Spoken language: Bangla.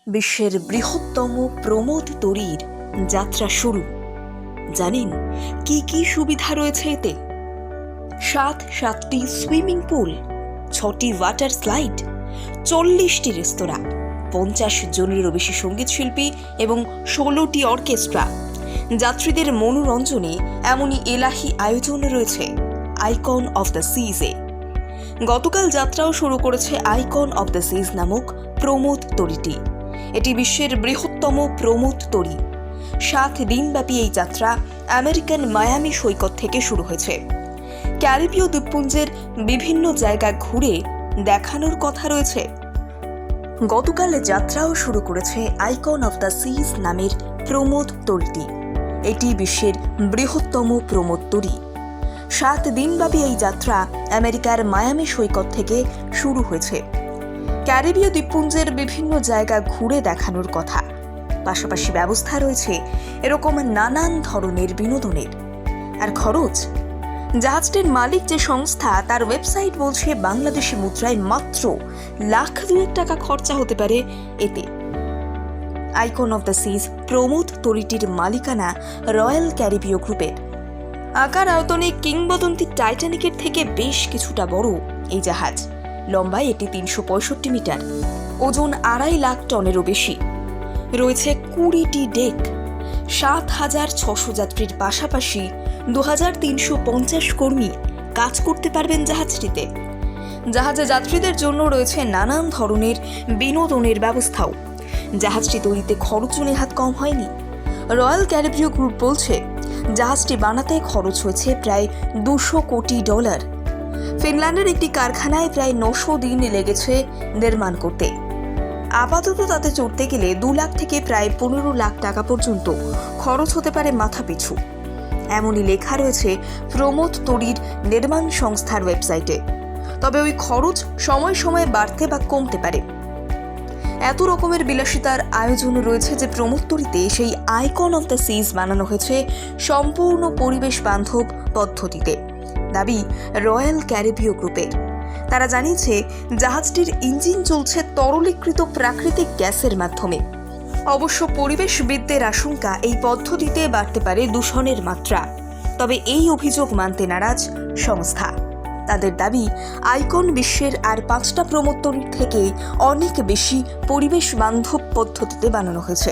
বিশ্বের বৃহত্তম প্রমোদ তরীর যাত্রা শুরু। জানেন কি কি সুবিধা রয়েছে এতে? 7টি সুইমিং পুল, 6টি ওয়াটার স্লাইড, 40টি রেস্তোরাঁ, 50 জনেরও বেশি সঙ্গীত শিল্পী এবং 16টি অর্কেস্ট্রা। যাত্রীদের মনোরঞ্জনে এমনই এলাহি আয়োজন রয়েছে আইকন অফ দ্য সিজে। গতকাল যাত্রাও শুরু করেছে আইকন অফ দ্য সিজ নামক প্রমোদ তরীটি। এটি বিশ্বের বৃহত্তম প্রমোদ তরী। 7 দিনব্যাপী এই যাত্রা আমেরিকান মায়ামি সৈকত থেকে শুরু হয়েছে। ক্যারিবীয় দ্বীপপুঞ্জের বিভিন্ন জায়গা ঘুরে দেখানোর কথা রয়েছে। গতকাল যাত্রাও শুরু করেছে আইকন অফ দ্য সিজ নামের প্রমোদ তরীটি। এটি বিশ্বের বৃহত্তম প্রমোদ তরী। 7 দিনব্যাপী এই যাত্রা আমেরিকার মায়ামি সৈকত থেকে শুরু হয়েছে। ক্যারিবীয় দ্বীপপুঞ্জের বিভিন্ন জায়গা ঘুরে দেখানোর কথা, পাশাপাশি ব্যবস্থা রয়েছে এরকম নানান ধরনের বিনোদনের। আর খরচ, জাহাজটির মালিক যে সংস্থা তার ওয়েবসাইট বলছে বাংলাদেশি মুদ্রায় মাত্র $1,02,000 খরচা হতে পারে এতে। আইকন অফ দ্য সিজ প্রমোদ তরীটির মালিকানা রয়্যাল ক্যারিবীয় গ্রুপের। আকার আয়তনে কিংবদন্তি টাইটানিকের থেকে বেশ কিছুটা বড় এই জাহাজ। লম্বায় এটি 365 মিটার, ওজন 2.5 লাখ টনেরও বেশি। রয়েছে 20টি ডেক, 7,600 যাত্রীর পাশাপাশি 2,350 কর্মী কাজ করতে পারবেন জাহাজটিতে। জাহাজে যাত্রীদের জন্য রয়েছে নানান ধরনের বিনোদনের ব্যবস্থাও। জাহাজটি তৈরিতে খরচও নেহাত কম হয়নি। রয়্যাল ক্যারিবীয় গ্রুপ বলছে জাহাজটি বানাতে খরচ হয়েছে প্রায় $200 কোটি। ফিনল্যান্ডের একটি কারখানায় প্রায় 900 দিন লেগেছে নির্মাণ করতে। আপাতত তাতে চড়তে গেলে 2 লাখ থেকে প্রায় 15 লাখ টাকা পর্যন্ত খরচ হতে পারে মাথা পিছু। এমনই লেখা রয়েছে প্রমোদ তরীর নির্মাণ সংস্থার ওয়েবসাইটে। তবে ওই খরচ সময় সময় বাড়তে বা কমতে পারে। এত রকমের বিলাসিতার আয়োজন রয়েছে যে প্রমোদ তরীতে সেই আইকন অফ দ্য সিজ বানানো হয়েছে সম্পূর্ণ পরিবেশ বান্ধব পদ্ধতিতে, দাবি রয়্যাল ক্যারিবীয় গ্রুপের। তারা জানিয়েছে জাহাজটির ইঞ্জিন চলছে তরলীকৃত প্রাকৃতিক গ্যাসের মাধ্যমে। অবশ্য পরিবেশবিদদের আশঙ্কা এই পদ্ধতিতে বাড়তে পারে দূষণের মাত্রা। তবে এই অভিযোগ মানতে নারাজ সংস্থা। তাদের দাবি আইকন বিশ্বের আর 5টা প্রমোদ তরীর থেকে অনেক বেশি পরিবেশ বান্ধব পদ্ধতিতে বানানো হয়েছে।